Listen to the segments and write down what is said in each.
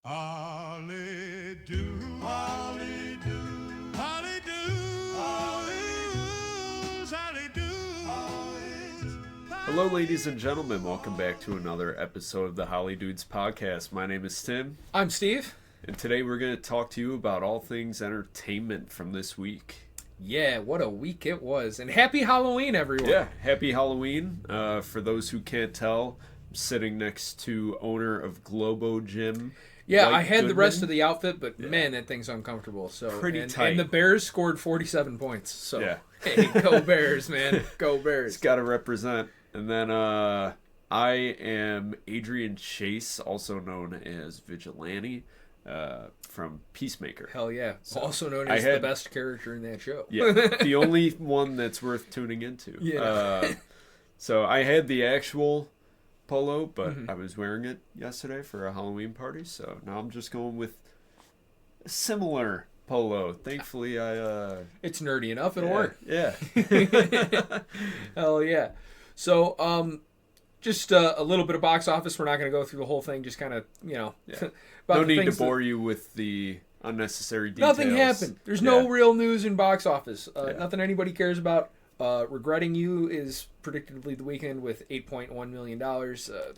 HollyDudes, HollyDudes, HollyDudes, HollyDudes. Hello, ladies and gentlemen. Welcome back to another episode of the HollyDudes Podcast. My name is Tim. I'm Steve. And today we're going to talk to you about all things entertainment from this week. Yeah, what a week it was. And happy Halloween, everyone. Yeah, happy Halloween. For those who can't tell, I'm sitting next to owner of Globo Gym. Yeah, Mike I had Goodman. the rest of the outfit, but man, that thing's uncomfortable. So Pretty tight. And the Bears scored 47 points. So, Yeah. hey, go Bears, man. Go Bears. It's got to represent. And then I am Adrian Chase, also known as Vigilante, from Peacemaker. Hell yeah. So, also known as the best character in that show. Yeah, the only one that's worth tuning into. Yeah. So I had the actual polo, but I was wearing it yesterday for a Halloween party, so now I'm just going with a similar polo. Thankfully, It's nerdy enough. It'll work. Yeah. Hell yeah. So, just a little bit of box office. We're not going to go through the whole thing. Just kind of, Yeah. about No the need to things bore you with the unnecessary details. Nothing happened. There's no Yeah. real news in box office. Yeah. Nothing anybody cares about. Regretting You is predictably the weekend with $8.1 million.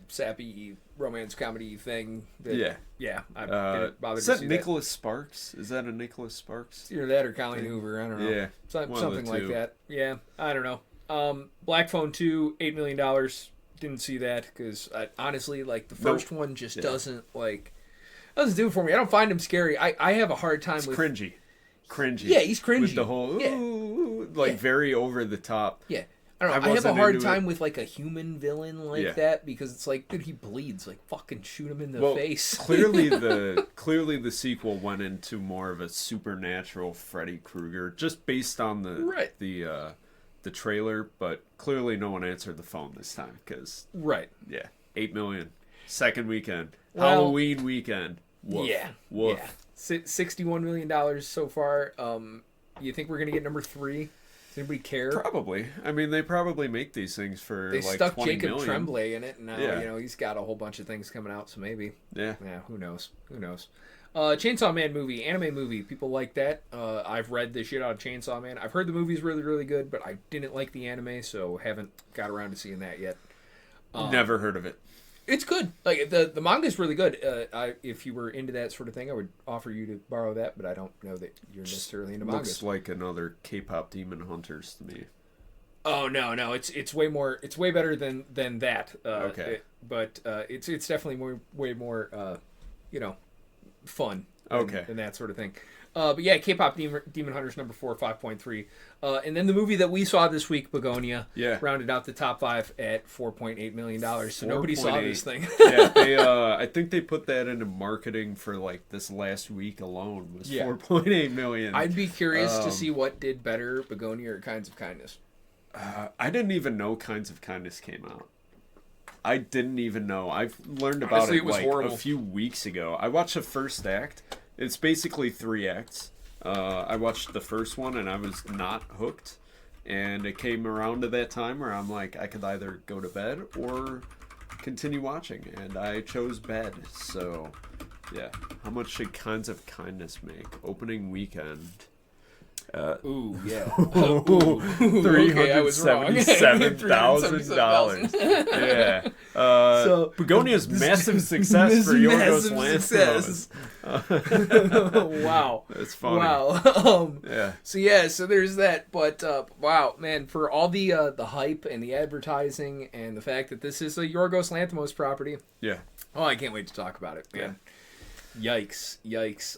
Sappy romance comedy thing. Yeah. Yeah. I didn't bother Is to that see Nicholas Sparks? Is that a Nicholas Sparks? that. Either that or Colleen Hoover. I don't know. Yeah. Something one of the like two. that. Yeah. I don't know. Black Phone 2, $8 million. Didn't see that because honestly, like the first one just doesn't do it for me. I don't find him scary. I have a hard time with Cringy. Yeah, he's cringy. With the whole, very over the top. Yeah. I don't know. I have a hard time with like a human villain like that because it's like, dude, he bleeds. Like, fucking shoot him in the face. clearly the sequel went into more of a supernatural Freddy Krueger, just based on the trailer. But clearly, no one answered the phone this time because 8 million, second weekend, Halloween weekend. Woof, woof. Yeah. $61 million so far. You think we're gonna get number 3? Does anybody care? Probably. I mean, they probably make these things for They like stuck 20 Jacob million. Tremblay in it, and now he's got a whole bunch of things coming out. So maybe. Yeah. Yeah. Who knows? Chainsaw Man movie, anime movie. People like that. I've read the shit out of Chainsaw Man. I've heard the movie's really, really good, but I didn't like the anime, so haven't got around to seeing that yet. Never heard of it. It's good. Like the manga's really good. If you were into that sort of thing, I would offer you to borrow that, but I don't know that you're necessarily into mangas. Looks like another K-pop Demon Hunters to me. Oh no, it's way more. It's way better than that. Okay. It's definitely way more fun. Than that sort of thing. But yeah, K-pop Demon Hunters number 4, 5.3. And then the movie that we saw this week, Bugonia, rounded out the top 5 at $4.8 million. So nobody saw this thing. Yeah, I think they put that into marketing for like this last week alone was 4.8 million. I'd be curious to see what did better, Bugonia or Kinds of Kindness. I didn't even know Kinds of Kindness came out. I didn't even know. I've learned about it like a few weeks ago. I watched the first act. It's basically 3 acts. I watched the first one and I was not hooked. And it came around to that time where I'm like, I could either go to bed or continue watching. And I chose bed. So, yeah. How much should Kinds of Kindness make? Opening weekend. $377,000. Yeah. So Bugonia's massive success for Yorgos Lanthimos. Wow. That's funny. Wow. Yeah. So there's that. But wow, man, for all the hype and the advertising and the fact that this is a Yorgos Lanthimos property. Yeah. Oh, I can't wait to talk about it, man. Yeah. Yikes.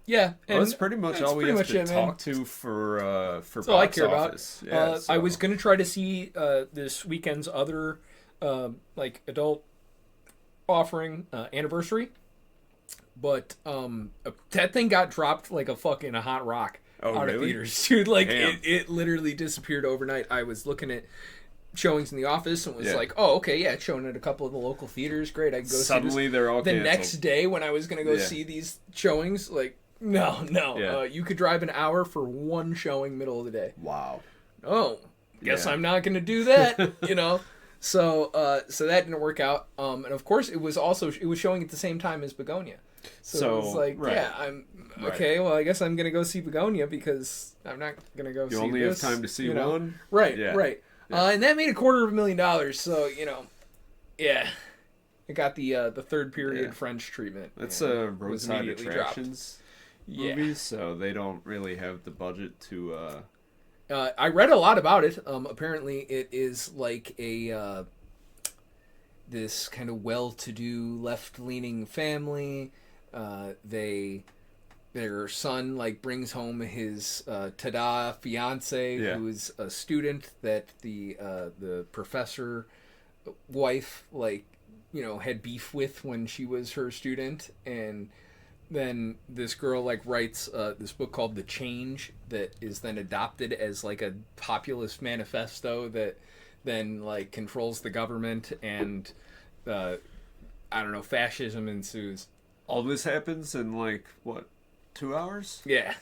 Yeah, well, that's pretty much all we have to talk to for box all I care office. About. I was gonna try to see this weekend's other like adult offering anniversary, but that thing got dropped like a fucking hot rock out of theaters, dude. Like it literally disappeared overnight. I was looking at showings in the office and was like, oh, okay, yeah, it's showing at a couple of the local theaters. Great, I can go Suddenly see this. They're all the canceled. Next day when I was going to go see these showings, like, no. You could drive an hour for one showing middle of the day. Wow. Oh, guess I'm not going to do that, So that didn't work out. And of course, it was showing at the same time as Bugonia. So it's like, yeah, I'm okay. Well, I guess I'm gonna go see Bugonia because I'm not gonna go. You see only this, have time to see know? one. Right, yeah. right. Yeah. And that made $250,000. So yeah, it got the third period French treatment. That's a roadside attractions movie, so they don't really have the budget to. I read a lot about it. Apparently, it is like a this kind of well-to-do, left-leaning family. Their son like brings home his tada fiance, who is a student that the professor wife had beef with when she was her student, and then this girl writes this book called The Change that is then adopted as like a populist manifesto that then controls the government, and fascism ensues. All this happens in 2 hours? Yeah.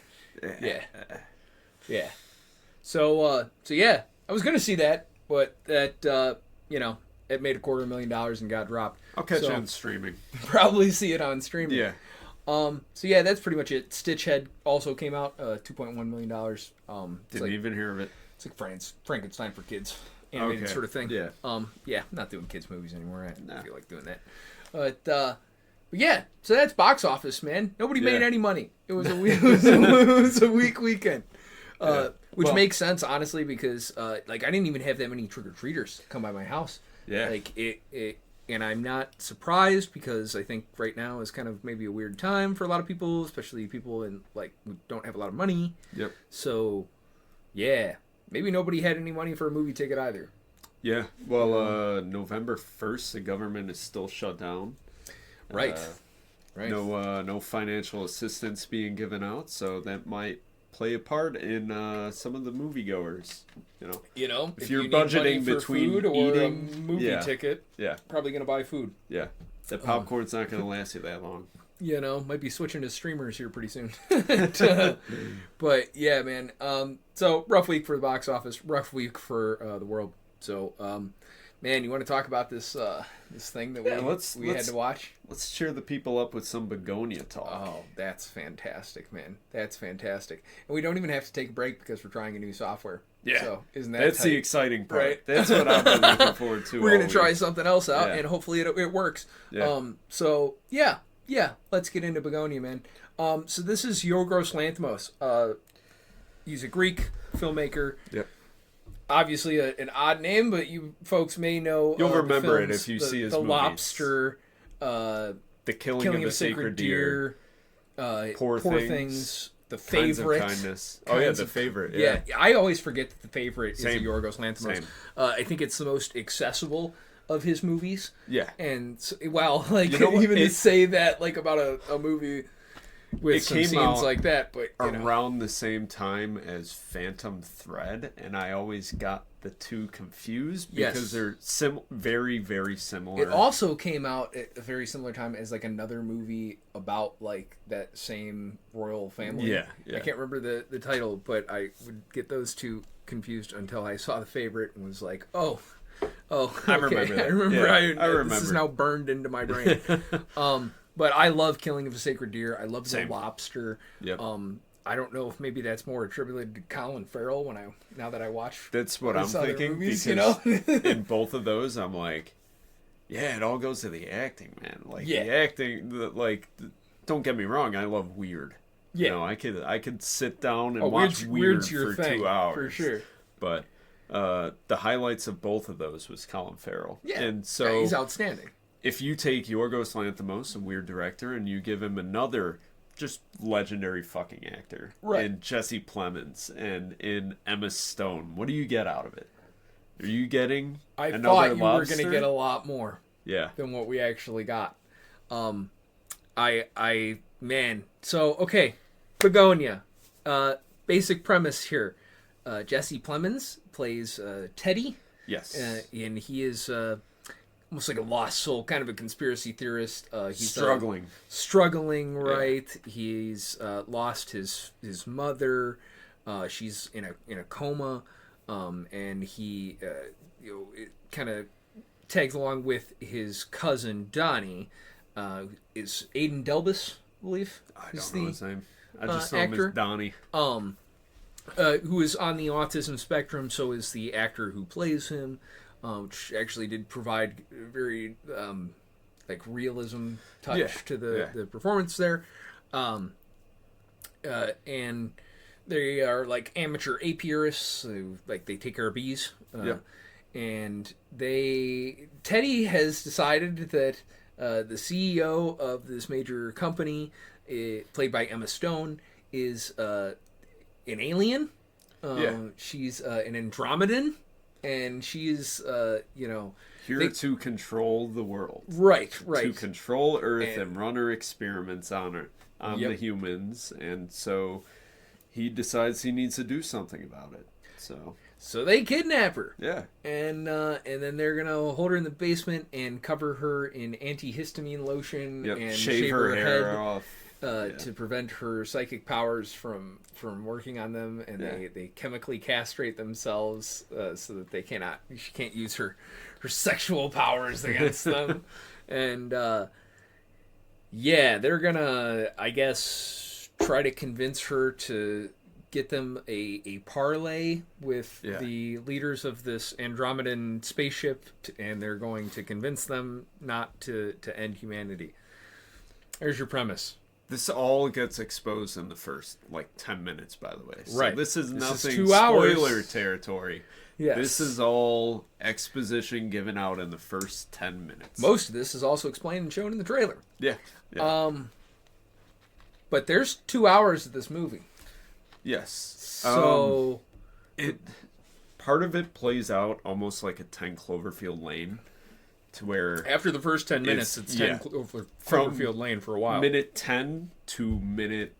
So yeah, I was gonna see that, but that it made $250,000 and got dropped. I'll catch it on streaming. Probably see it on streaming. Yeah. So yeah, that's pretty much it. Stitchhead also came out, $2.1 million. Didn't even hear of it. It's like Frankenstein for kids, animated sort of thing. Yeah. Yeah, not doing kids movies anymore. I don't feel like doing that. But yeah, so that's box office, man. Nobody made any money. It was a weak weekend. Which makes sense, honestly, because I didn't even have that many trick-or-treaters come by my house. Yeah. And I'm not surprised, because I think right now is kind of maybe a weird time for a lot of people, especially people who don't have a lot of money. Yep. So, yeah, maybe nobody had any money for a movie ticket either. Yeah. Well, November 1st, the government is still shut down. Right. Right. No financial assistance being given out, so that might play a part in some of the moviegoers. If you're you budgeting for between food or eating a movie ticket, probably gonna buy food. Yeah, the popcorn's not gonna last you that long. Might be switching to streamers here pretty soon. But yeah, man. So rough week for the box office, rough week for the world. So, man, you want to talk about this this thing that we had to watch? Let's cheer the people up with some Bugonia talk. Oh, that's fantastic, man. That's fantastic. And we don't even have to take a break because we're trying a new software. Yeah. So isn't that That's tight? the exciting part. Right? That's what I've been looking forward to. We're going to try something else out, and hopefully it works. Yeah. So, yeah. Let's get into Bugonia, man. So this is Yorgos Lanthimos. He's a Greek filmmaker. Yep. Obviously an odd name, but you folks may know. You'll remember films, it if you see his The movies. Lobster, The Killing of a Sacred Deer, Poor Things, The Favorite. Kinds of Kindness. The Favorite. Yeah. I always forget that The Favorite is a Same. Yorgos Lanthimos. Same. I think it's the most accessible of his movies. Yeah. And to say that about a movie with some scenes like that, but around the same time as Phantom Thread, and I always got the two confused because they're very, very similar. It also came out at a very similar time as another movie about that same royal family. Yeah. I can't remember the title, but I would get those two confused until I saw The Favorite and was like, oh, I remember that. I remember. I remember. This is now burned into my brain. But I love Killing of a Sacred Deer. I love The Lobster. Yep. I don't know if maybe that's more attributed to Colin Farrell now that I watch. That's what I'm thinking. Movies, because in both of those, I'm like, yeah, it all goes to the acting, man. The acting, don't get me wrong, I love weird. Yeah. I could sit down and watch weird for 2 hours. For sure. But the highlights of both of those was Colin Farrell. Yeah. And so he's outstanding. If you take Yorgos Lanthimos, a weird director, and you give him another just legendary fucking actor in Jesse Plemons and in Emma Stone, what do you get out of it? Are you getting I another thought you Lobster? were going to get a lot more than what we actually got. So, okay, Bugonia. Basic premise here. Jesse Plemons plays Teddy. Yes. And he is... almost like a lost soul, kind of a conspiracy theorist. He's struggling, right? He's lost his mother. She's in a coma, and he it kind of tags along with his cousin Donnie. Is Aiden Delbus believe. I don't know his name. I just know him as Donnie. Who is on the autism spectrum, so is the actor who plays him, which actually did provide very like realism touch to the performance there. And they are like amateur apiarists, who, like, they take care of bees. And Teddy has decided that the CEO of this major company, played by Emma Stone, is an alien. She's an Andromedan, and she's here to control the world. Right. To control Earth and run her experiments on the humans, and so he decides he needs to do something about it. So they kidnap her. Yeah. And then they're gonna hold her in the basement and cover her in antihistamine lotion and shave her hair off. To prevent her psychic powers from working on them, and they chemically castrate themselves so that she can't use her sexual powers against them. And they're gonna, I guess, try to convince her to get them a parlay with the leaders of this Andromedan spaceship, and they're going to convince them not to end humanity. There's your premise. This all gets exposed in the first 10 minutes, by the way. So right. This is nothing 2 hours. Spoiler territory. Yes. This is all exposition given out in the first 10 minutes. Most of this is also explained and shown in the trailer. Yeah. But there's 2 hours of this movie. Yes. So part of it plays out almost like a 10 Cloverfield Lane, to where after the first 10 minutes, it's 10 Cloverfield Lane for a while. Minute 10 to minute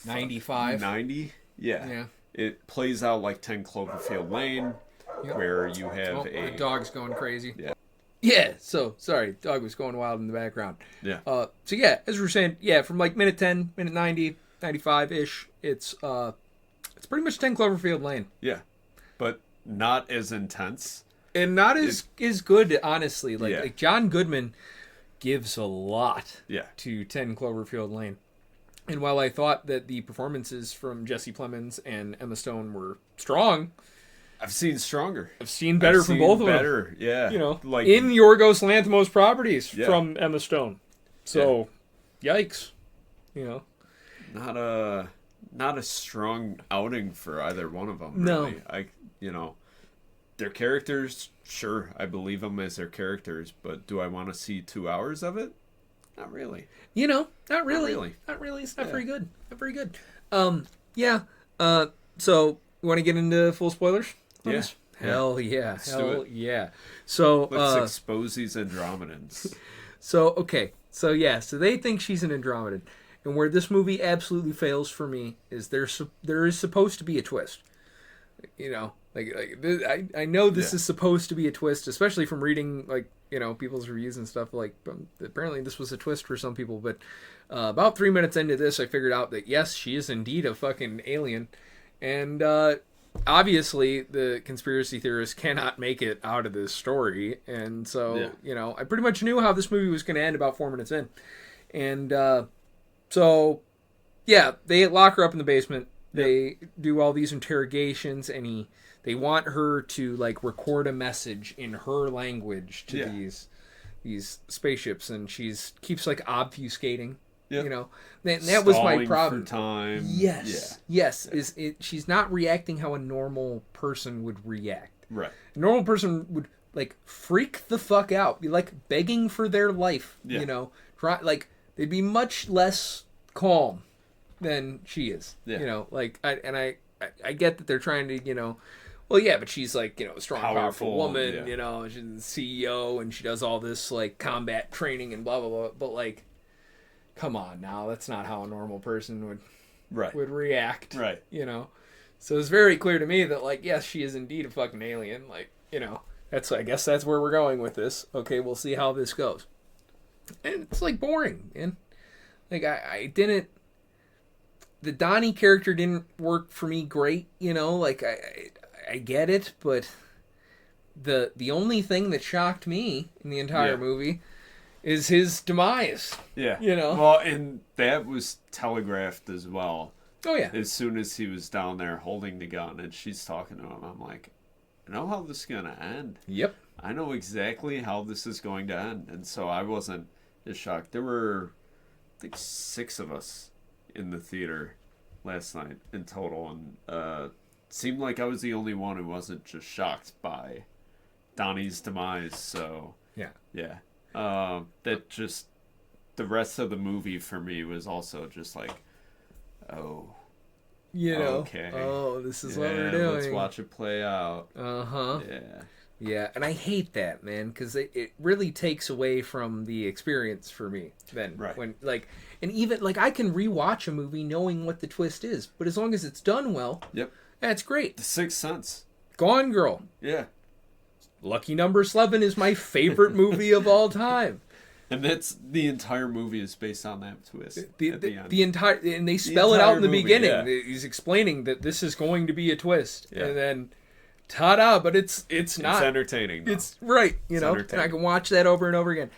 95. 90. Yeah. It plays out like 10 Cloverfield Lane, where you have the dog's going crazy. Yeah. Yeah, so, sorry, dog was going wild in the background. Yeah. As we were saying, from minute 10, minute 90, 95-ish, it's pretty much 10 Cloverfield Lane. Yeah. But not as intense. And not as good, honestly. Like John Goodman gives a lot to 10 Cloverfield Lane. And while I thought that the performances from Jesse Plemons and Emma Stone were strong, I've seen stronger. I've seen better from both of them. Better, yeah. In Yorgos Lanthimos properties from Emma Stone. So, yikes. Not a strong outing for either one of them. No. Really. Their characters, sure, I believe them as their characters, but do I want to see 2 hours of it? Not really. Not really. Not really. It's not very good. Not very good. So, you want to get into full spoilers? Yeah. Hell yeah. Let's do it. Yeah. So, let's expose these Andromedans. So they think she's an Andromedan. And where this movie absolutely fails for me is there is supposed to be a twist. I know this is supposed to be a twist, especially from reading people's reviews and stuff. Apparently this was a twist for some people, but about 3 minutes into this, I figured out that yes, she is indeed a fucking alien, and obviously the conspiracy theorists cannot make it out of this story, and so I pretty much knew how this movie was going to end about 4 minutes in, and they lock her up in the basement. They do all these interrogations, and they want her to record a message in her language to these spaceships, and keeps obfuscating. That was my problem. For time. Yes. She's not reacting how a normal person would react. Right. A normal person would freak the fuck out, be begging for their life. They'd be much less calm than she is. I get that they're trying to, but she's a strong, powerful woman, she's the CEO, and she does all this combat training and blah blah blah, but come on now, that's not how a normal person would react. Right. So it's very clear to me that yes, she is indeed a fucking alien. I guess that's where we're going with this. Okay, we'll see how this goes. And it's boring, and I didn't. The Donnie character didn't work for me great, I get it, but the only thing that shocked me in the entire movie is his demise. Yeah. You know? Well, and that was telegraphed as well. Oh, yeah. As soon as he was down there holding the gun and she's talking to him, I'm like, I know how this is going to end. Yep. I know exactly how this is going to end. And so I wasn't as shocked. There were, I think, 6 of us in the theater last night in total. And seemed like I was the only one who wasn't just shocked by Donnie's demise. So, yeah. That just, the rest of the movie for me was also just like, oh. You know, okay. Oh, this is what we're doing. Let's watch it play out. Uh-huh. Yeah. Yeah, and I hate that, man, because it really takes away from the experience for me. Then, right. When and even I can rewatch a movie knowing what the twist is, but as long as it's done well, that's great. The Sixth Sense. Gone Girl. Yeah. Lucky Number 11 is my favorite movie of all time. And that's the entire movie is based on that twist at the end. The entire, and they spell it out in the beginning. Yeah. He's explaining that this is going to be a twist, Yeah. and then, ta-da! But it's not. It's entertaining. Though. It's right, and I can watch that over and over again.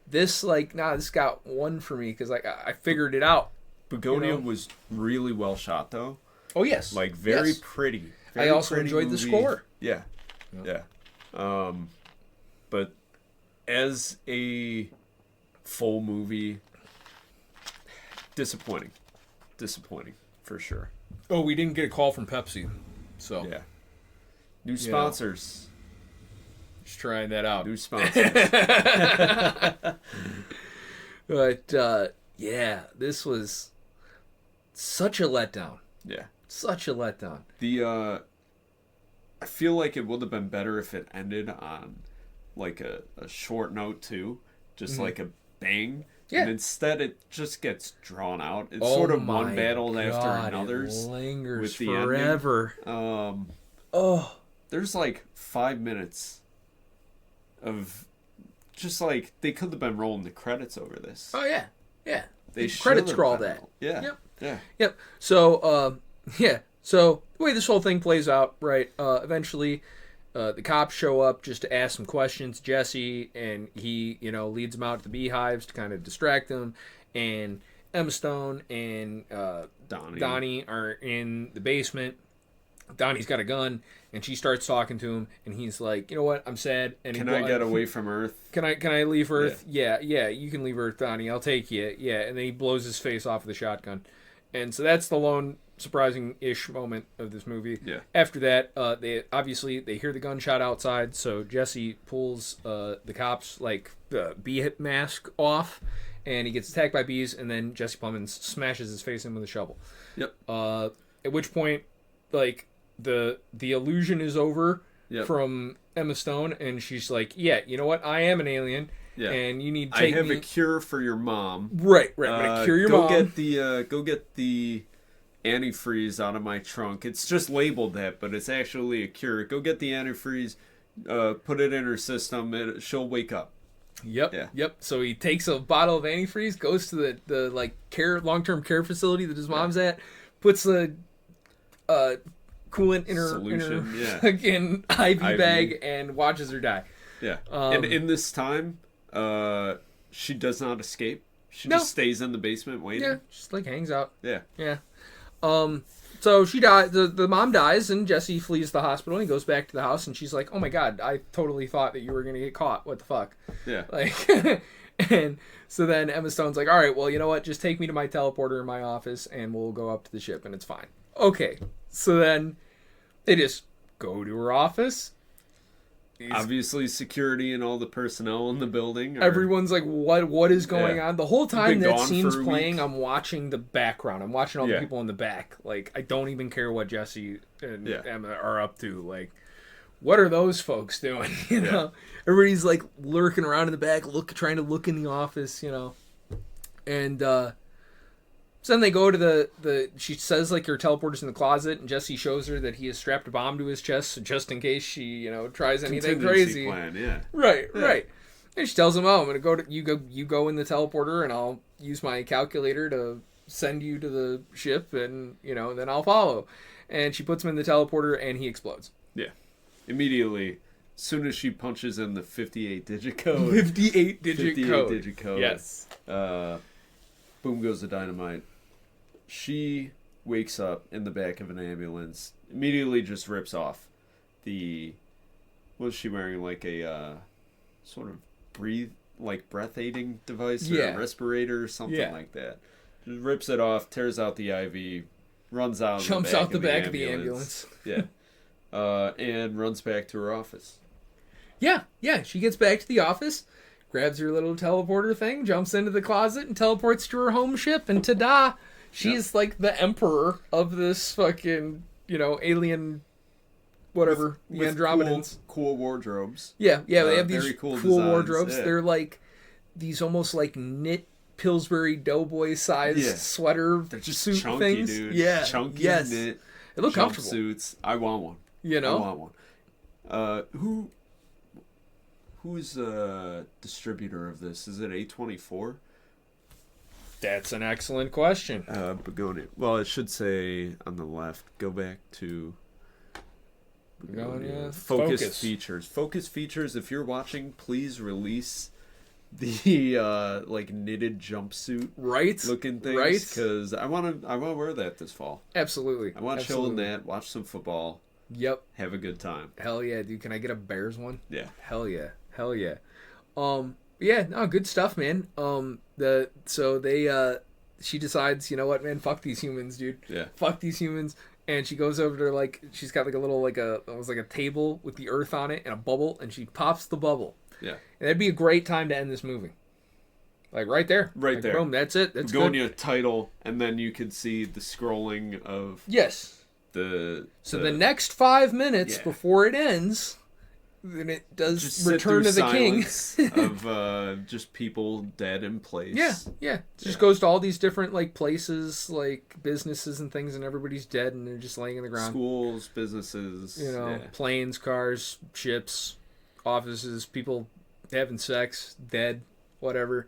This this got one for me because I figured it out. Bugonia was really well shot though. Oh yes, very pretty. I also enjoyed the score. Yeah. But as a full movie, disappointing for sure. Oh, we didn't get a call from Pepsi, so yeah. New sponsors. Just trying that out. New sponsors. But this was such a letdown. Yeah. Such a letdown. I feel like it would have been better if it ended on like a short note too, just like a bang. Yeah. And instead it just gets drawn out. It's sort of one battle after another. It lingers with the forever. Ending. There's like 5 minutes of just like they could have been rolling the credits over this. Oh yeah. Yeah. They credit scroll that. Yeah. Yep. So So the way this whole thing plays out, right? Eventually, the cops show up just to ask some questions. Jesse, and he, leads them out to the beehives to kind of distract them. And Emma Stone and Donnie are in the basement. Donnie's got a gun, and she starts talking to him, and he's like, "You know what? I'm sad." And can I get away from Earth? Can I leave Earth? Yeah, you can leave Earth, Donnie. I'll take you. Yeah, and then he blows his face off with a shotgun, and so that's the lone surprising-ish moment of this movie. Yeah. After that, they hear the gunshot outside, so Jesse pulls the cops bee mask off, and he gets attacked by bees, and then Jesse Plemons smashes his face in with a shovel. Yep. At which point, the illusion is over from Emma Stone, and she's like, "Yeah, you know what? I am an alien." Yeah. And you need to take I have a cure for your mom. Right. I'm gonna cure your mom. Go get the antifreeze out of my trunk. It's just labeled that, but it's actually a cure. Go get the antifreeze, put it in her system. She'll wake up. Yep. Yeah. Yep. So he takes a bottle of antifreeze, goes to the long-term care facility that his mom's at, puts the coolant in her IV bag, and watches her die. Yeah. And in this time, she does not escape. She just stays in the basement waiting. Yeah, just hangs out. Yeah. Yeah. So she dies. The mom dies, and Jesse flees the hospital. And he goes back to the house, and she's like, "Oh my god, I totally thought that you were gonna get caught. What the fuck?" Yeah. And so then Emma Stone's like, "All right, well, you know what? Just take me to my teleporter in my office, and we'll go up to the ship, and it's fine." Okay. So then they just go to her office. Obviously, security and all the personnel in the building. Everyone's like, what is going on? The whole time that scene's playing, I'm watching the background. I'm watching all the people in the back. I don't even care what Jesse and Emma are up to. What are those folks doing? You know? Everybody's lurking around in the back, trying to look in the office, And so then they go to she says her teleporter's in the closet, and Jesse shows her that he has strapped a bomb to his chest just in case she, tries anything crazy. Plan, yeah. Right. And she tells him, "Oh, I'm gonna you go in the teleporter, and I'll use my calculator to send you to the ship, and then I'll follow." And she puts him in the teleporter, and he explodes. Yeah. Immediately, soon as she punches in the 58-digit code. 58-digit code. Yes. Boom goes the dynamite. She wakes up in the back of an ambulance. Immediately just rips off the... Was she wearing like a sort of breath aiding device or a respirator or something like that? Just rips it off, tears out the IV, runs out. Jumps out the back of the ambulance. Yeah. And runs back to her office. Yeah. She gets back to the office, grabs her little teleporter thing, jumps into the closet, and teleports to her home ship. And ta-da! She's like the emperor of this fucking, alien, whatever, the Andromedans. Cool wardrobes. Yeah. They have these very cool wardrobes. Yeah. They're like these almost like knit Pillsbury Doughboy sized sweater. They're just suit chunky, things. dude. Yeah. Chunky knit. They look comfortable. Suits. I want one. I want one. Who's the distributor of this? Is it A24? That's an excellent question. Bugonia. Well, it should say on the left. Go back to Bugonia. Focus Features. Focus Features. If you're watching, please release the like knitted jumpsuit looking things, because I want to wear that this fall. Absolutely. I want to chill in that, watch some football. Yep. Have a good time. Hell yeah, dude. Can I get a Bears one? Yeah. Hell yeah. Yeah, no, good stuff, man. She decides, you know what, man, fuck these humans, dude. Yeah. Fuck these humans. And she goes over to she's got like a little almost like a table with the earth on it and a bubble, and she pops the bubble. Yeah. And that'd be a great time to end this movie. Like right there. Right there. Boom, that's it. That's Bugonia title, and then you could see the scrolling of the next 5 minutes before it ends, then it does just Return to the King of just people dead in place. Yeah. It just goes to all these different like places, like businesses and things, and everybody's dead and they're just laying in the ground. Schools, businesses, planes, cars, ships, offices, people having sex, dead, whatever.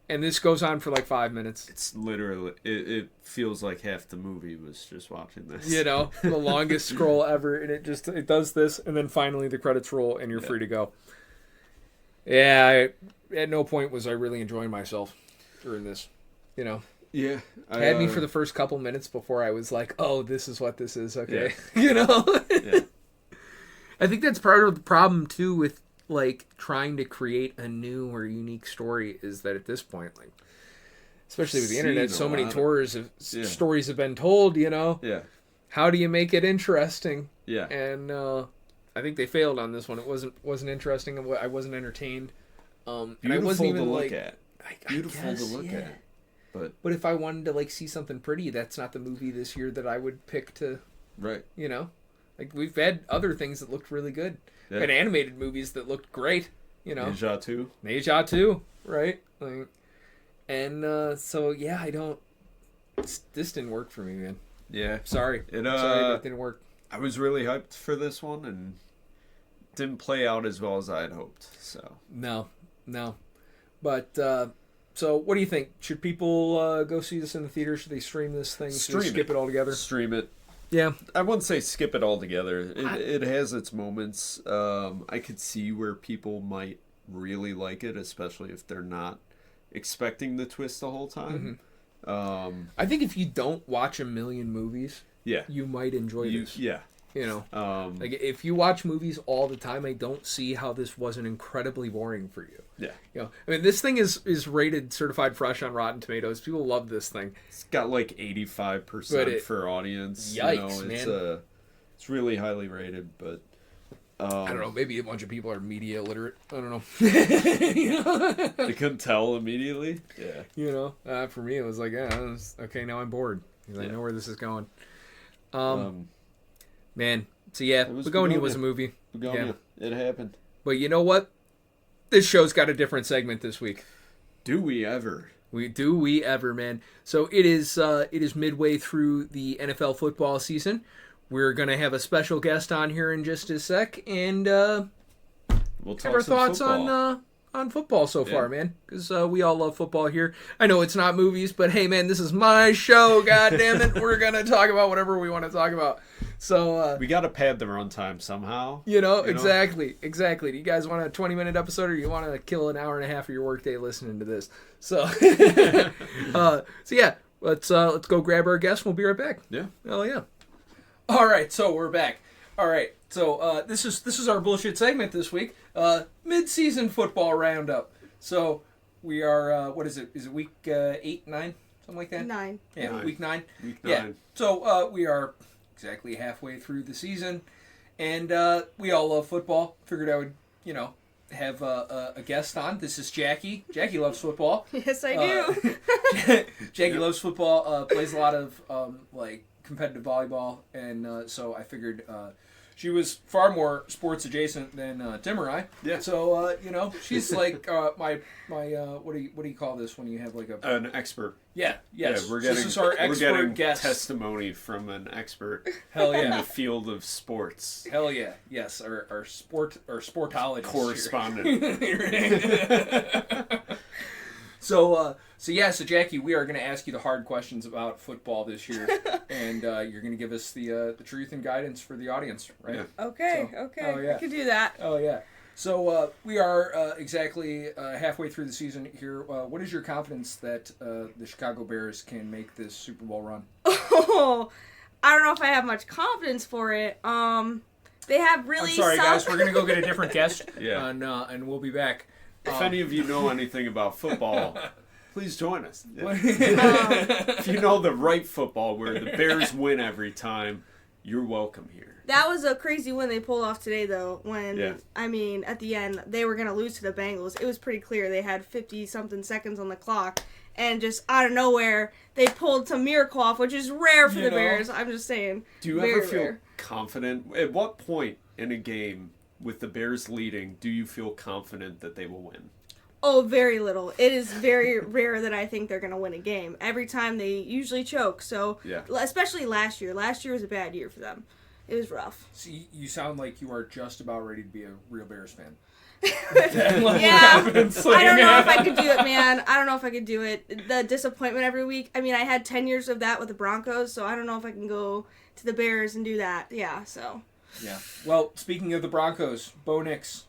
And this goes on for like 5 minutes. It's literally, it feels like half the movie was just watching this. The longest scroll ever, and it does this, and then finally the credits roll, and you're free to go. Yeah, at no point was I really enjoying myself during this, Yeah. Had me for the first couple minutes before I was like, oh, this is what this is, okay. Yeah. I think that's part of the problem, too, with trying to create a new or unique story, is that at this point, especially with the internet, so many stories have been told, Yeah. How do you make it interesting? Yeah. And I think they failed on this one. It wasn't interesting. I wasn't entertained. And I wasn't even to look at. Beautiful to look at. But if I wanted to see something pretty, that's not the movie this year that I would pick to. Right. We've had other things that looked really good. Yeah. And animated movies that looked great, Neja 2, right? This didn't work for me, man. Yeah. Sorry. Sorry, but it didn't work. I was really hyped for this one, and didn't play out as well as I had hoped, so. No. But, so what do you think? Should people go see this in the theater? Should they stream this thing? Skip it all together? Stream it. Yeah. I wouldn't say skip it altogether. It has its moments. I could see where people might really like it, especially if they're not expecting the twist the whole time. Mm-hmm. I think if you don't watch a million movies, you might enjoy this. Yeah. If you watch movies all the time, I don't see how this wasn't incredibly boring for you. Yeah. This thing is rated certified fresh on Rotten Tomatoes. People love this thing. It's got 85% for audience. Yikes, man. It's really highly rated, but I don't know. Maybe a bunch of people are media illiterate. I don't know. They couldn't tell immediately. Yeah. For me, it was okay. Now I'm bored because I know where this is going. Man, so Bugonia was a movie. Bugonia, it happened. But you know what? This show's got a different segment this week. Do we ever, man? So it is midway through the NFL football season. We're gonna have a special guest on here in just a sec, and we'll talk our thoughts football. on football so far, man. Because we all love football here. I know it's not movies, but hey, man, this is my show. God damn it, we're gonna talk about whatever we want to talk about. So we got to pad the runtime somehow. Exactly. Do you guys want a 20-minute episode, or you want to kill an hour and a half of your workday listening to this? So, yeah, let's go grab our guest. We'll be right back. Yeah. Oh yeah. All right, so we're back. All right, so this is our bullshit segment this week. Mid-season football roundup. So we are what is it? Is it week 8, 9, something like that? 9. Yeah, 9. week 9. Week 9. Yeah. So we are exactly halfway through the season, and we all love football. Figured I would, have a guest on. This is Jackie. Jackie loves football. Yes, I do. Jackie loves football. Plays a lot of competitive volleyball, and so I figured she was far more sports adjacent than Tim or I. Yeah. So she's like my what do you call this when you have like an expert? Yeah. Yes. Yeah, this is our expert guest. Testimony from an expert. Hell yeah. In the field of sports. Hell yeah. Yes. Our sportologist correspondent. So Jackie, we are going to ask you the hard questions about football this year, and you're going to give us the truth and guidance for the audience, right? Yeah. Okay. Oh, yeah. I can do that. Oh yeah. So we are exactly halfway through the season here. What is your confidence that the Chicago Bears can make this Super Bowl run? Oh, I don't know if I have much confidence for it. They have really. I'm sorry, guys. We're going to go get a different guest. Yeah. And we'll be back. If any of you know anything about football, please join us. If you know the right football where the Bears win every time, you're welcome here. That was a crazy win they pulled off today, though. At the end, they were going to lose to the Bengals. It was pretty clear. They had 50-something seconds on the clock, and just out of nowhere, they pulled some miracle off, which is rare for the Bears. I'm just saying. Do you ever feel confident? At what point in a game with the Bears leading, do you feel confident that they will win? Oh, very little. It is very rare that I think they're going to win a game. Every time they usually choke. So, especially last year. Last year was a bad year for them. It was rough. See, you sound like you are just about ready to be a real Bears fan. Yeah, I don't know if I could do it, man. I don't know if I could do it. The disappointment every week. I mean, I had 10 years of that with the Broncos, so I don't know if I can go to the Bears and do that. Yeah, so. Yeah. Well, speaking of the Broncos, Bo Nix,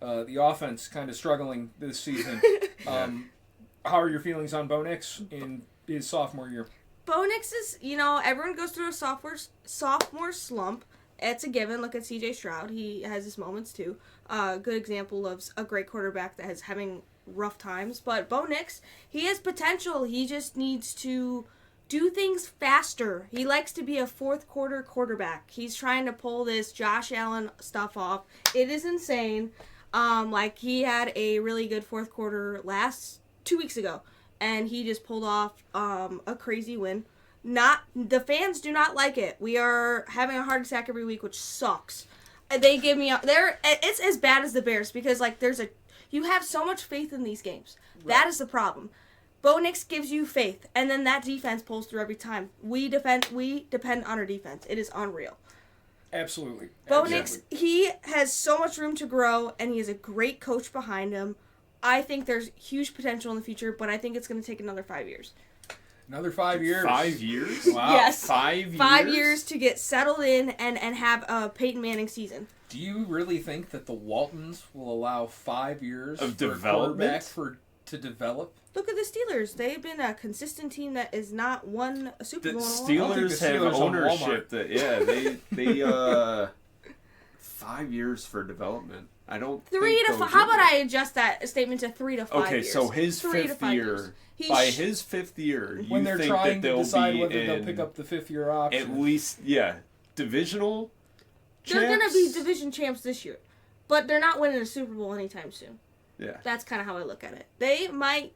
the offense kind of struggling this season. How are your feelings on Bo Nix in his sophomore year? Bo Nix is, everyone goes through a sophomore slump. It's a given. Look at C.J. Stroud. He has his moments, too. Good example of a great quarterback that is having rough times. But Bo Nix, he has potential. He just needs to do things faster. He likes to be a fourth quarter quarterback. He's trying to pull this Josh Allen stuff off. It is insane. He had a really good fourth quarter 2 weeks ago, and he just pulled off a crazy win. The fans do not like it. We are having a heart attack every week, which sucks. They give me it's as bad as the Bears because you have so much faith in these games. Right. That is the problem. Bo Nix gives you faith, and then that defense pulls through every time. We depend on our defense. It is unreal. Absolutely. Bo Nix, he has so much room to grow, and he has a great coach behind him. I think there's huge potential in the future, but I think it's going to take another 5 years. Another 5 years? 5 years? Wow. Yes. 5 years? 5 years to get settled in and have a Peyton Manning season. Do you really think that the Waltons will allow 5 years of for development a quarterback to develop? Look at the Steelers. They've been a consistent team that has not won a Super Bowl in a while. Steelers have ownership that 5 years for development. I don't 3 to 5. How about I adjust that statement to 3 to 5 years? Okay, so his fifth year. By his fifth year, when they're think trying that to decide whether in they'll pick up the fifth-year option. At least, divisional champs? They're going to be division champs this year. But they're not winning a Super Bowl anytime soon. Yeah. That's kind of how I look at it. They might,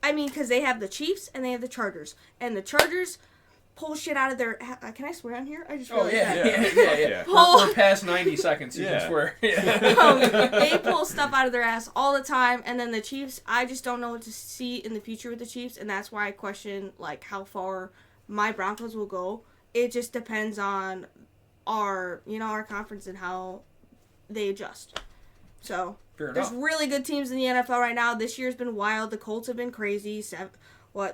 because they have the Chiefs and they have the Chargers. And the Chargers pull shit out of their... Can I swear on here? I just realized that. Yeah. We're past 90 seconds. You can swear. They pull stuff out of their ass all the time. And then the Chiefs, I just don't know what to see in the future with the Chiefs. And that's why I question, how far my Broncos will go. It just depends on our conference and how they adjust. So... Fair There's enough. really good teams in the NFL right now. This year's been wild. The Colts have been crazy.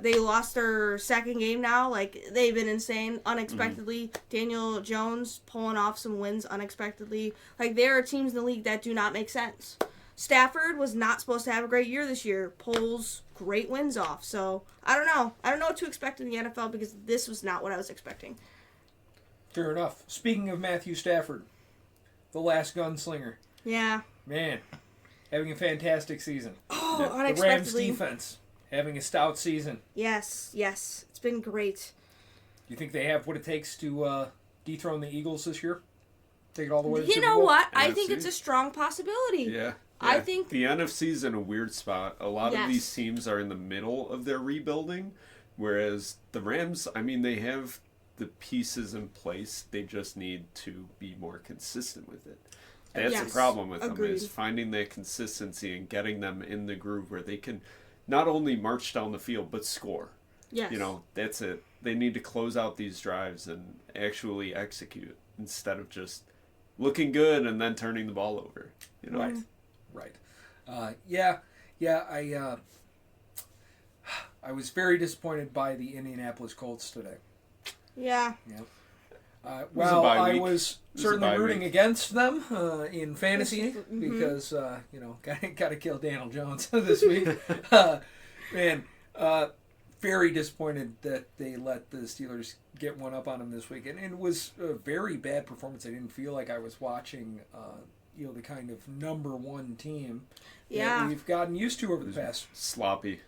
they lost their second game now. Like, they've been insane unexpectedly. Daniel Jones pulling off some wins unexpectedly. Like, there are teams in the league that do not make sense. Stafford was not supposed to have a great year this year. Pulls great wins off. So, I don't know. I don't know what to expect in the NFL because this was not what I was expecting. Fair enough. Speaking of Matthew Stafford, the last gunslinger. Yeah. Man, having a fantastic season. Oh, The unexpectedly. Rams defense having a stout season. Yes. It's been great. Do you think they have what it takes to dethrone the Eagles this year? Take it all the way to the You Super know Bowl? what? I NFC? think it's a strong possibility. Yeah. I think the NFC's in a weird spot. A lot of Yes. these teams are in the middle of their rebuilding, whereas the Rams, I mean, they have the pieces in place. They just need to be more consistent with it. That's Yes, the problem with them, agreed. is finding that consistency and getting them in the groove where they can not only march down the field, but score. yes. You know, that's it. They need to close out these drives and actually execute instead of just looking good and then turning the ball over. You know? Right. I was very disappointed by the Indianapolis Colts today. Yeah. Well, bye I week. was It was a certainly bye rooting week. against them in fantasy because got to kill Daniel Jones this week. Very disappointed that they let the Steelers get one up on them this week, and it was a very bad performance. I didn't feel like I was watching, the kind of number one team Yeah. that we've gotten used to over the past. Sloppy.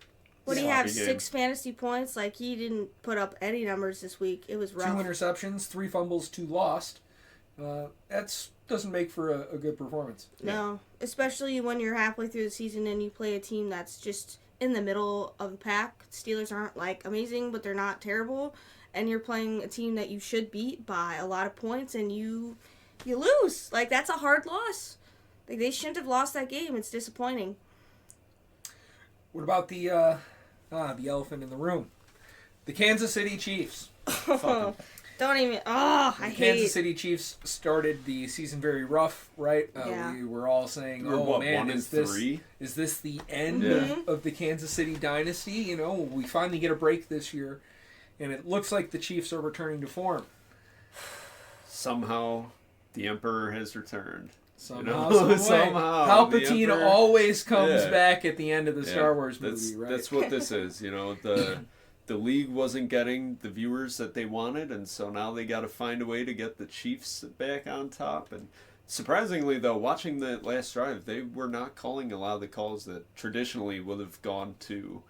What do you have? Sloppy game. 6 fantasy points? Like, he didn't put up any numbers this week. It was 2 rough. interceptions, 3 fumbles, 2 lost. That doesn't make for a good performance. No. Especially when you're halfway through the season and you play a team that's just in the middle of the pack. Steelers aren't, like, amazing, but they're not terrible. And you're playing a team that you should beat by a lot of points, and you lose. Like, that's a hard loss. Like, they shouldn't have lost that game. It's disappointing. What about the elephant in the room? The Kansas City Chiefs. Don't even... Oh, I The hate... Kansas City Chiefs started the season very rough, right? Yeah. We were all saying, We're, what, man, 1-3? is this the end Yeah. of the Kansas City dynasty? You know, we finally get a break this year, and it looks like the Chiefs are returning to form. Somehow, the Emperor has returned. Somehow, You know? some way. Somehow, Palpatine the Emperor- always comes Yeah. back at the end of the Yeah, Star Wars that's, movie, right? That's what this is. You know, the league wasn't getting the viewers that they wanted, and so now they got to find a way to get the Chiefs back on top. And surprisingly, though, watching the last drive, they were not calling a lot of the calls that traditionally would have gone to,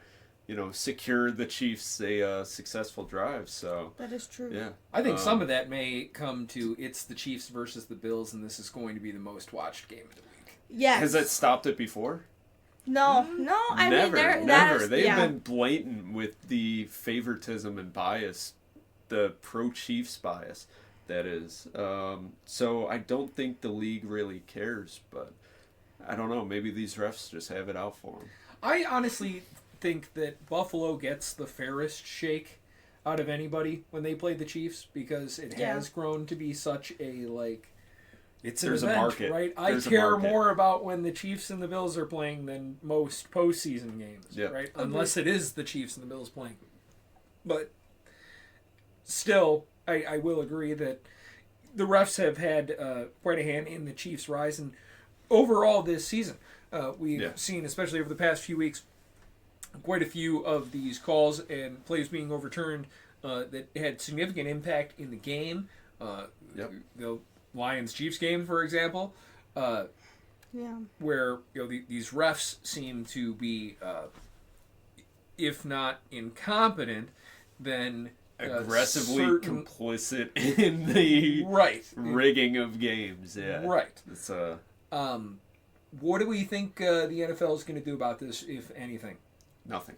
secure the Chiefs a successful drive. So That is true. yeah, I think some of that may come to it's the Chiefs versus the Bills, and this is going to be the most watched game of the week. Yes. has that stopped it before? No. I Never, mean, never. They've yeah. been blatant with the favoritism and bias, the pro-Chiefs bias, that is. So I don't think the league really cares, but I don't know. Maybe these refs just have it out for them. I honestly think that Buffalo gets the fairest shake out of anybody when they play the Chiefs because it has grown to be such a, it's an There's a event, market. right? There's a I care market. more about when the Chiefs and the Bills are playing than most postseason games, Yep. right? Unless it is the Chiefs and the Bills playing. But still, I will agree that the refs have had quite a hand in the Chiefs' rise. And overall this season, we've seen, especially over the past few weeks, quite a few of these calls and plays being overturned that had significant impact in the game. The Lions-Chiefs game, for example, where these refs seem to be, if not incompetent, then aggressively complicit in the rigging of games. Yeah, right. It's what do we think the NFL is going to do about this, if anything? nothing.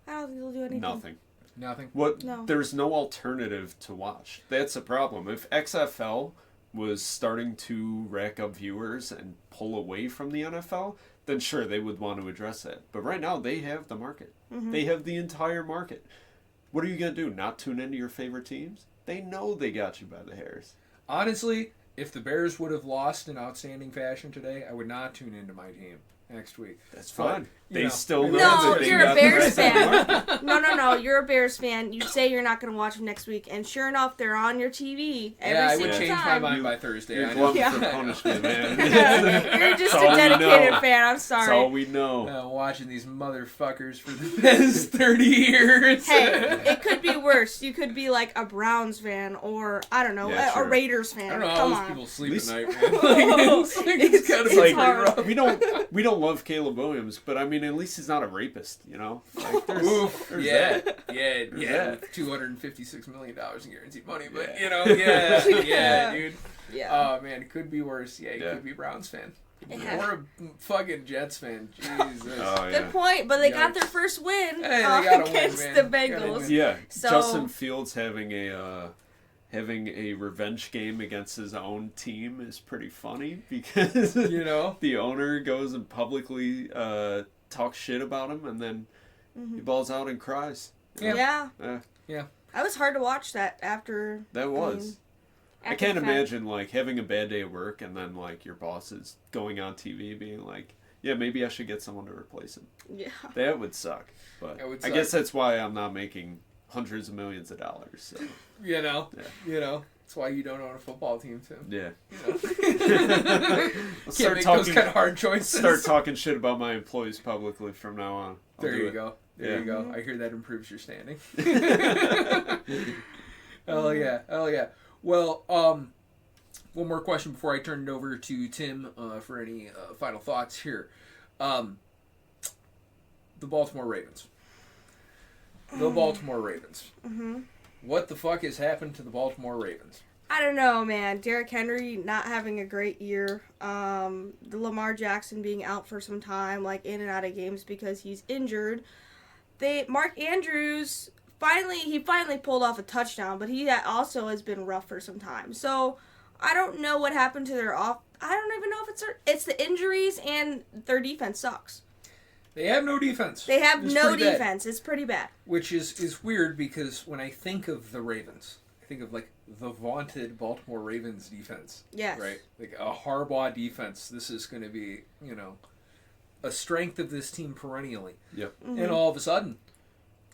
I don't think they'll do anything. Nothing. No. There's no alternative to watch. That's a problem. If XFL was starting to rack up viewers and pull away from the NFL, then sure, they would want to address that. But right now, they have the market. Mm-hmm. They have the entire market. What are you going to do, not tune into your favorite teams? They know they got you by the hairs. Honestly, if the Bears would have lost in outstanding fashion today, I would not tune into my team next week. That's fine. They still know No, that they you're a got Bears the rest fan. of the No. You're a Bears fan. You say you're not going to watch them next week, and sure enough, they're on your TV every single time. I would change my mind by Thursday. You're I know. glutton for punishment, man. You're just That's a all we dedicated know. fan. I'm That's sorry. all we know. Watching these motherfuckers for the past 30 years. Hey, it could be worse. You could be like a Browns fan, or I don't know, Yeah, a sure. Raiders fan. I don't know how Come those on. people sleep Least- at night, man. It's gotta be Like, pretty rough. we don't love Caleb Williams, but I mean, at least he's not a rapist, you know? Like, there's Yeah, that. yeah, that. with $256 million in guaranteed money, but Yeah. yeah, dude. Yeah. Oh man, it could be worse. Yeah, you could be a Browns fan. Yeah. Or a fucking Jets fan. Jesus. Oh, yeah. Good point, but they got Yikes. their first win Hey, they gotta win, against man. the Gotta Bengals. win. Yeah, So- Justin Fields having a revenge game against his own team is pretty funny because You know? the owner goes and publicly talks shit about him, and then he balls out and cries. Yeah. Yeah. That was hard to watch that after. That was. I after can't the fact. imagine like having a bad day at work and then like your boss is going on TV being like, "Yeah, maybe I should get someone to replace him." Yeah. That would suck. But That would I suck. guess that's why I'm not making hundreds of millions of dollars. So You know? Yeah. You know? That's why you don't own a football team, Tim. yeah. You know? Let's Can't make those kind of hard choices. Start talking shit about my employees publicly from now on. I'll There do you it. go. There Yeah. you go. I hear that improves your standing. Hell yeah. Hell yeah. Well, one more question before I turn it over to Tim for any final thoughts here. The Baltimore Ravens. The Baltimore Ravens. Mm-hmm. What the fuck has happened to the Baltimore Ravens? I don't know, man. Derrick Henry not having a great year. The Lamar Jackson being out for some time, like in and out of games because he's injured. Mark Andrews finally pulled off a touchdown, but he also has been rough for some time. So I don't know what happened to their off. I don't even know if it's the injuries and their defense sucks. They have no defense. They have It's no pretty bad. defense. It's pretty bad. Which is weird because when I think of the Ravens, I think of like the vaunted Baltimore Ravens defense. Yes. Right? Like a Harbaugh defense. This is going to be, you know, a strength of this team perennially. Yep. And all of a sudden,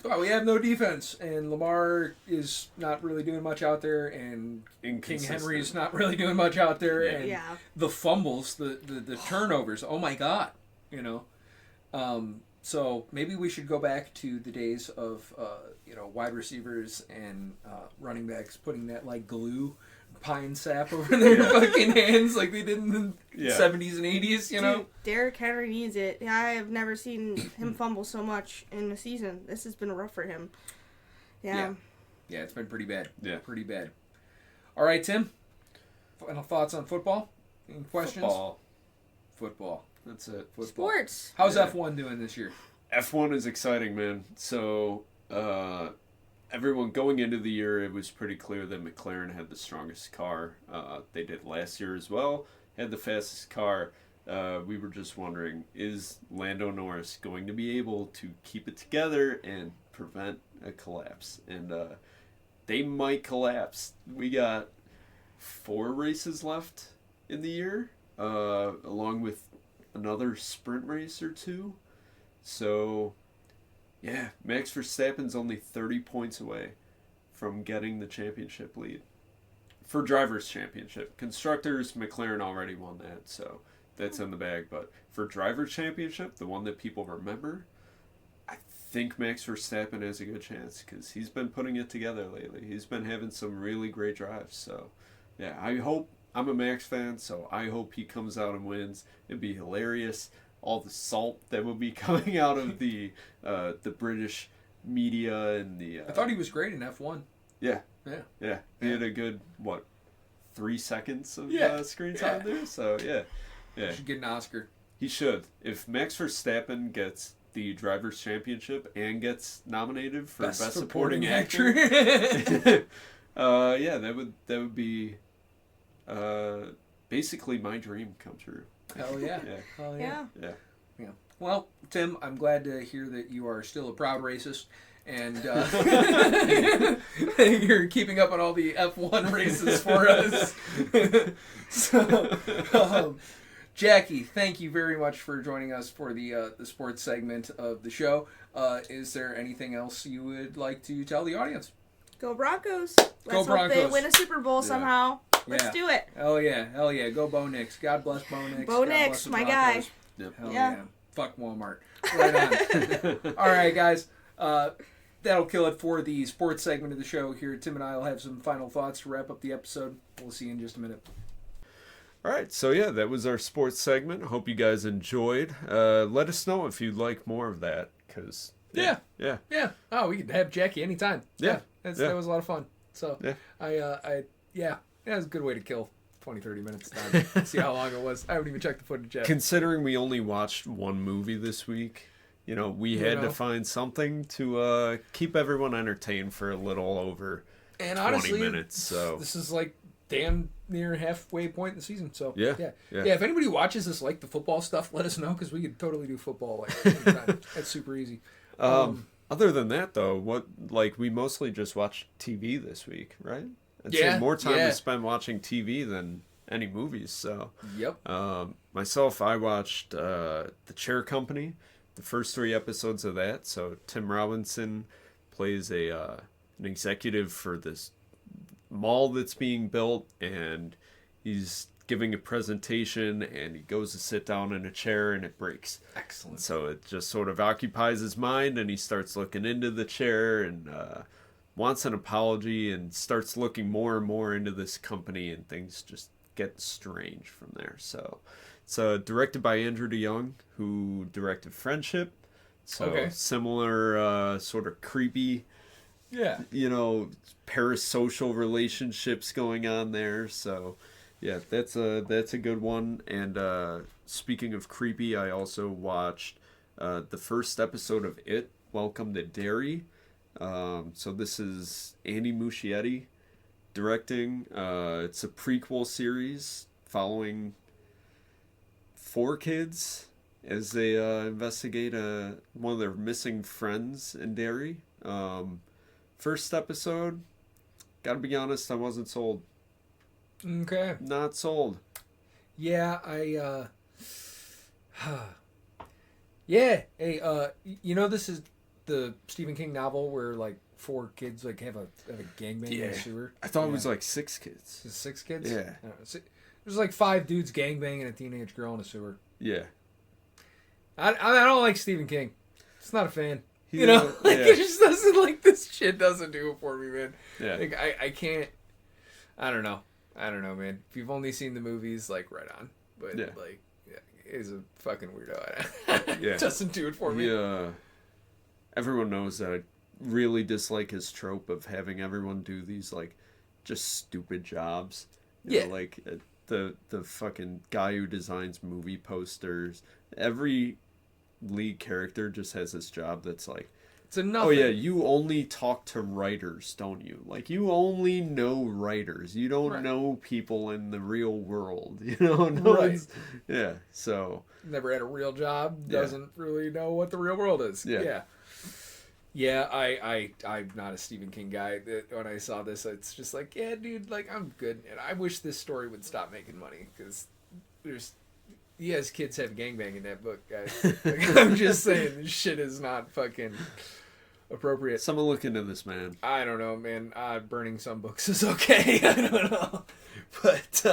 well, we have no defense, and Lamar is not really doing much out there, and King Inconsistent. Henry is not really doing much out there, Yeah. and Yeah. the fumbles, the turnovers, oh my God, you know. So maybe we should go back to the days of, wide receivers and running backs putting that, like, glue pine sap over their fucking hands like they did in the 70s and 80s, you know? Dude, Derrick Henry needs it. I have never seen him fumble so much in a season. This has been rough for him. Yeah. Yeah, it's been pretty bad. Yeah. Pretty bad. All right, Tim. Final thoughts on football? Any questions? Football. That's it. Football. Sports. How's Yeah. F1 doing this year? F1 is exciting, man. So, everyone going into the year, it was pretty clear that McLaren had the strongest car. They did last year as well, had the fastest car. We were just wondering, is Lando Norris going to be able to keep it together and prevent a collapse? And they might collapse. We got 4 races left in the year, along with another sprint race or 2. So, yeah, Max Verstappen's only 30 points away from getting the championship lead. For Drivers' Championship. Constructors, McLaren already won that, so that's in the bag. But for Drivers' Championship, the one that people remember, I think Max Verstappen has a good chance because he's been putting it together lately. He's been having some really great drives. So, yeah, I'm a Max fan, so I hope he comes out and wins. It'd be hilarious. All the salt that would be coming out of the British media and the. I thought he was great in F1. Yeah. Yeah. Yeah. He had a good 3 seconds of screen Yeah. time there. So yeah. He should get an Oscar. He should. If Max Verstappen gets the Drivers' Championship and gets nominated for Best Supporting Actor, that would be basically my dream come true. Hell yeah. Yeah. Hell yeah. Yeah. Yeah. Well, Tim, I'm glad to hear that you are still a proud racist. And you're keeping up on all the F1 races for us. So, Jackie, thank you very much for joining us for the sports segment of the show. Is there anything else you would like to tell the audience? Go Broncos. Go Let's hope they win a Super Bowl somehow. Let's do it. Hell yeah. Go Bo Nix. God bless Bo Nix. Bo Nix, my guy. Yep. Hell yeah. Fuck Walmart. Right on. All right, guys. That'll kill it for the sports segment of the show here. Tim and I will have some final thoughts to wrap up the episode. We'll see you in just a minute. All right, so yeah, that was our sports segment. Hope you guys enjoyed. Let us know if you'd like more of that, because yeah. Oh, we can have Jackie anytime. Yeah. That was a lot of fun. So yeah, that was a good way to kill 20-30 minutes time. See how long it was. I haven't even checked the footage yet. Considering we only watched one movie this week, we had to find something to keep everyone entertained for a little over 20 minutes. So this is like damn near halfway point in the season. So yeah. If anybody watches this like the football stuff, let us know, because we could totally do football anytime. That's super easy. Other than that, though, we mostly just watched TV this week, right? I'd say more time to spend watching TV than any movies. So yep. Myself, I watched The Chair Company, the first 3 episodes of that. So Tim Robinson plays an executive for this mall that's being built, and he's giving a presentation, and he goes to sit down in a chair and it breaks. Excellent. So it just sort of occupies his mind, and he starts looking into the chair and wants an apology, and starts looking more and more into this company, and things just get strange from there. So it's directed by Andrew DeYoung, who directed Friendship. So similar sort of creepy, parasocial relationships going on there. So yeah, that's a good one. And speaking of creepy, I also watched the first episode of It, Welcome to Derry. So this is Andy Muschietti directing. It's a prequel series following 4 kids as they investigate one of their missing friends in Derry. First episode, gotta be honest, I wasn't sold. Okay. Not sold. Yeah, yeah. Hey, this is the Stephen King novel where 4 kids have a gangbang in the sewer. I thought it was 6 kids. 6 kids? Yeah. There's 5 dudes gangbanging a teenage girl in a sewer. Yeah. I don't like Stephen King. Just not a fan. It just doesn't this shit doesn't do it for me, man. Yeah. I can't. I don't know, man. If you've only seen the movies, right on. But he's a fucking weirdo. It doesn't do it for me. Yeah. Everyone knows that I really dislike his trope of having everyone do these just stupid jobs. You know, the fucking guy who designs movie posters. Every lead character just has this job that's it's enough. Oh yeah, you only talk to writers, don't you? You only know writers. You don't know people in the real world. Yeah. So never had a real job. Doesn't really know what the real world is. Yeah, I'm not a Stephen King guy. When I saw this, it's just dude, I'm good. And I wish this story would stop making money, because kids have gangbang in that book, guys. I'm just saying, this shit is not fucking appropriate. Someone look into this, man. I don't know, man. Burning some books is okay. I don't know. But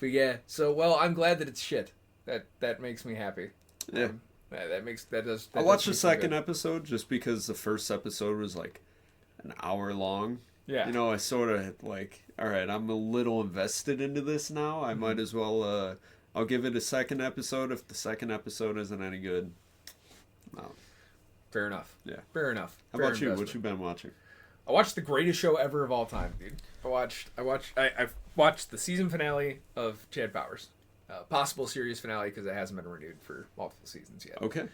yeah. So, well, I'm glad that it's shit. That makes me happy. Yeah. I watched the second episode just because the first episode was an hour long. Yeah. I sort of all right, I'm a little invested into this now. I might as well, I'll give it a second episode. If the second episode isn't any good, no. Fair enough. Yeah. Fair enough. How about you? What you been watching? I watched the greatest show ever of all time, dude. I've watched the season finale of Chad Powers. Possible series finale, because it hasn't been renewed for multiple seasons yet. Okay.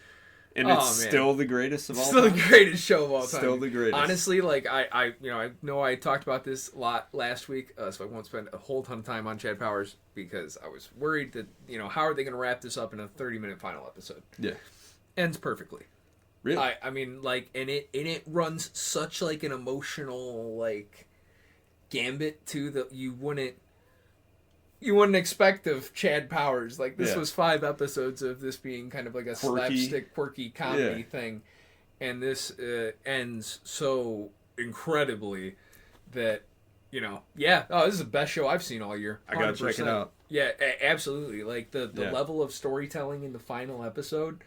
And it's still the greatest of all time? Still the greatest show of all time. Still the greatest. Honestly, I know I talked about this a lot last week, so I won't spend a whole ton of time on Chad Powers, because I was worried that, how are they going to wrap this up in a 30-minute final episode? Yeah. Ends perfectly. Really? I mean, and it runs such, an emotional, gambit, too, that you wouldn't... you wouldn't expect of Chad Powers. Like, this was 5 episodes of this being kind of like a slapstick, quirky comedy thing. And this ends so incredibly that, you know, this is the best show I've seen all year. 100%. I gotta check it out. Yeah, absolutely. Like, the level of storytelling in the final episode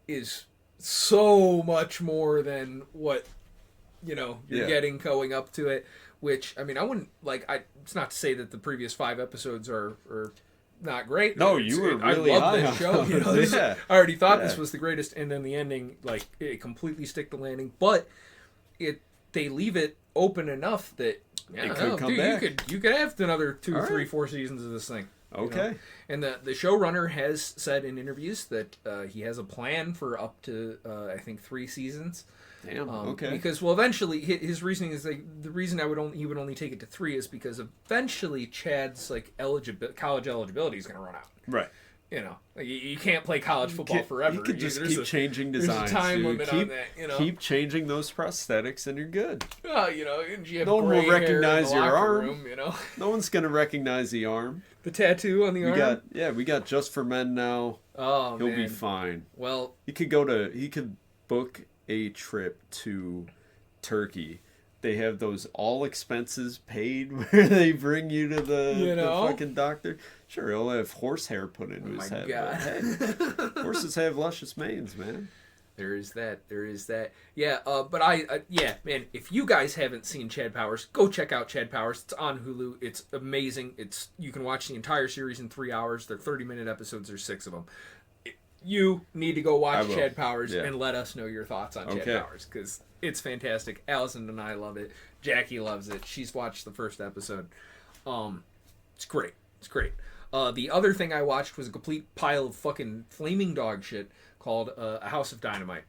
is so much more than what, you know, you're getting going up to it. Which, I mean, I wouldn't, like, it's not to say that the previous 5 episodes are not great. No, you were really I love high this show. You know, I already thought this was the greatest, and then the ending, like, it completely stick the landing. But they leave it open enough that it could come back. You could have another 2, 3, 4 seasons of this thing. Okay. You know? And the showrunner has said in interviews that he has a plan for up to, I think, 3 seasons. Damn. Okay. Because, well, eventually his reasoning is like the reason he would only take it to 3 is because eventually Chad's like college eligibility is going to run out. Right. You know, like, you can't play college football forever. You could just keep changing designs. There's a time limit on that. You know, keep changing those prosthetics, and you're good. You know, you have no one will recognize your arm. Room, you know, no one's going to recognize the arm. The tattoo on the arm. We got Just for Men now. Oh, He'll be fine. Well, he could book a trip to Turkey. They have those all expenses paid where they bring you to the fucking doctor. Sure, he'll have horsehair put into his head. God. Hey, horses have luscious manes, man. There is that. Yeah, but man, if you guys haven't seen Chad Powers, go check out Chad Powers. It's on Hulu. It's amazing. You can watch the entire series in 3 hours. They're 30-minute episodes. There's 6 of them. You need to go watch Chad Powers and let us know your thoughts on Chad Powers, because it's fantastic. Allison and I love it. Jackie loves it. She's watched the first episode. It's great. The other thing I watched was a complete pile of fucking flaming dog shit called A House of Dynamite.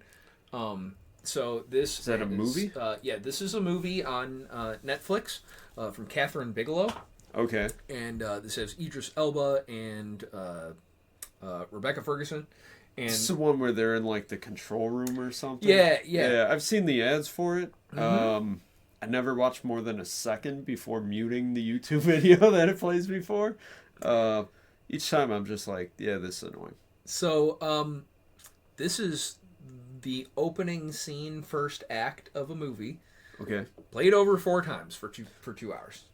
So this is that a movie? This is a movie on Netflix from Catherine Bigelow. Okay. And this has Idris Elba and Rebecca Ferguson. And it's the one where they're in like the control room or something. Yeah. I've seen the ads for it. Mm-hmm. I never watched more than a second before muting the YouTube video that it plays before. Each time I'm just like, this is annoying. So, this is the opening scene, first act of a movie. Okay. Played over 4 times for 2 hours.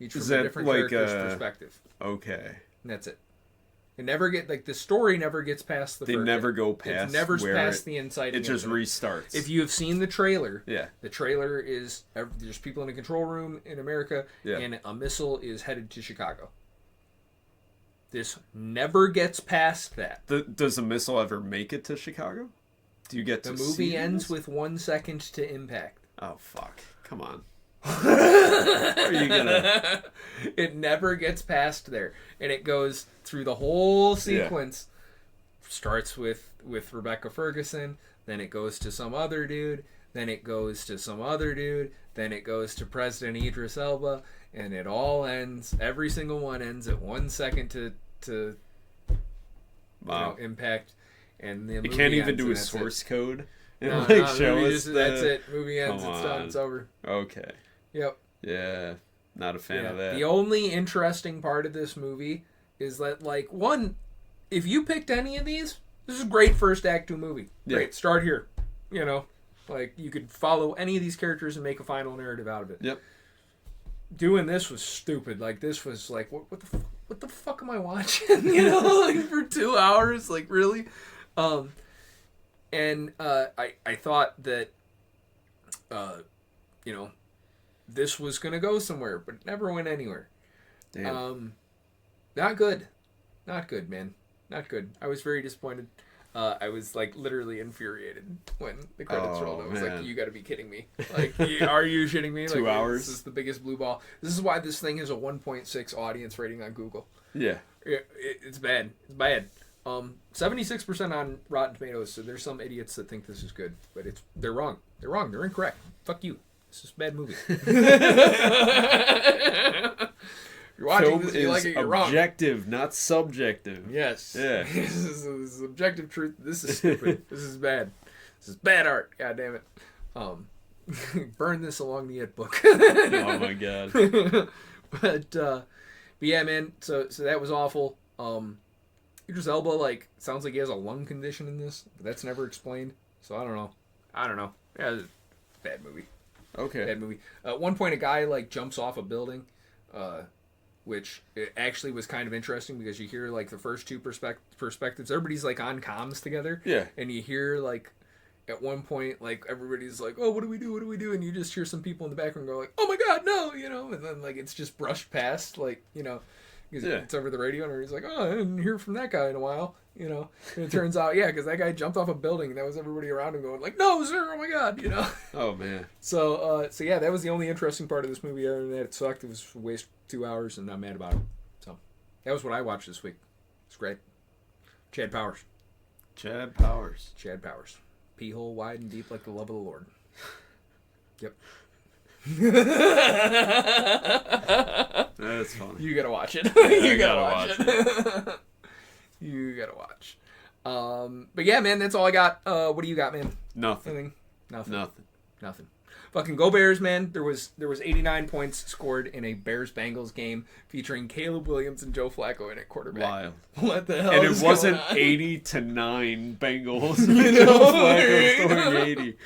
Each from a different character's perspective. Okay. And that's it. It never the story never gets past the They never go past. It never past the inciting. It just restarts. If you have seen the trailer, the trailer is there's people in a control room in America, and a missile is headed to Chicago. This never gets past that. Does the missile ever make it to Chicago? Do you get to see the movie ends with 1 second to impact. Oh fuck! Come on. Are you gonna? It never gets past there, and it goes through the whole sequence. Starts with Rebecca Ferguson, then it goes to some other dude, then it goes to some other dude, then it goes to President Idris Elba, and it all ends. Every single one ends at 1 second to impact, and the movie can't even ends, do a source code and show us. That's it. Movie ends. It's done. It's over. Okay. Yep. Yeah, not a fan of that. The only interesting part of this movie is that, like, one, if you picked any of these, this is a great first act to a movie. Great, start here. You know, like, you could follow any of these characters and make a final narrative out of it. Yep. Doing this was stupid. Like, this was like, what the fuck am I watching? You know, like, for 2 hours, like, really. And I thought that, this was going to go somewhere, but it never went anywhere. Damn. Not good, man. Not good. I was very disappointed. I was, like, literally infuriated when the credits rolled. I was like, you gotta be kidding me. Like, are you shitting me? 2 hours? This is the biggest blue ball. This is why this thing has a 1.6 audience rating on Google. Yeah. It's bad. It's bad. 76% on Rotten Tomatoes, so there's some idiots that think this is good, but they're wrong. They're incorrect. Fuck you. This is a bad movie. You're watching this, you like it, you're wrong. Objective, not subjective. Yes. Yeah. This is objective truth. This is stupid. This is bad. This is bad art. God damn it. Burn this along the It book. Oh my god. But But yeah, man. So that was awful. Idris Elba, like, sounds like he has a lung condition in this, but that's never explained. So I don't know. Yeah, it's a bad movie. Okay. Bad movie. At one point, a guy like jumps off a building, which it actually was kind of interesting because you hear like the first two perspectives. Everybody's like on comms together. Yeah. And you hear like at one point like everybody's like, "Oh, what do we do?" And you just hear some people in the background go like, "Oh my God, no!" And then like it's just brushed past, like it's over the radio, and he's like, "Oh, I didn't hear from that guy in a while." And it turns out, because that guy jumped off a building, and that was everybody around him going like, "No, sir! Oh my God!" Oh man. So yeah, that was the only interesting part of this movie. Other than that, it sucked. It was a waste of 2 hours, and I'm mad about it. So that was what I watched this week. It's great. Chad Powers. Pee hole wide and deep like the love of the Lord. Yep. That's funny. You gotta watch it. Yeah, you gotta watch it. You gotta watch. But yeah, man, that's all I got. What do you got, man? Nothing. Nothing. Fucking go Bears, man. There was 89 points scored in a Bears-Bengals game featuring Caleb Williams and Joe Flacco in at quarterback. Wild. What the hell? And is it wasn't going on? 80-9 Bengals. Joe Flacco scoring 80.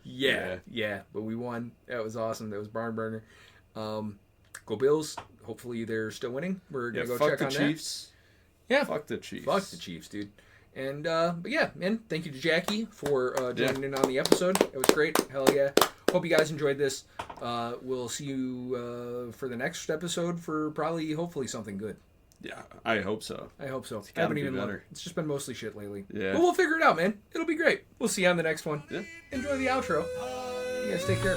Yeah, but we won. That was awesome. That was barn burner. Go Bills. Hopefully they're still winning. We're gonna go check on Chiefs. That. Yeah, fuck the Chiefs. Fuck the Chiefs, dude. And but yeah, man, thank you to Jackie for joining in on the episode. It was great. Hell yeah. Hope you guys enjoyed this. We'll see you for the next episode for hopefully something good. Yeah, I hope so. I hope so. It's gotta be better. Looked. It's just been mostly shit lately. Yeah. But we'll figure it out, man. It'll be great. We'll see you on the next one. Yeah. Enjoy the outro. You guys take care.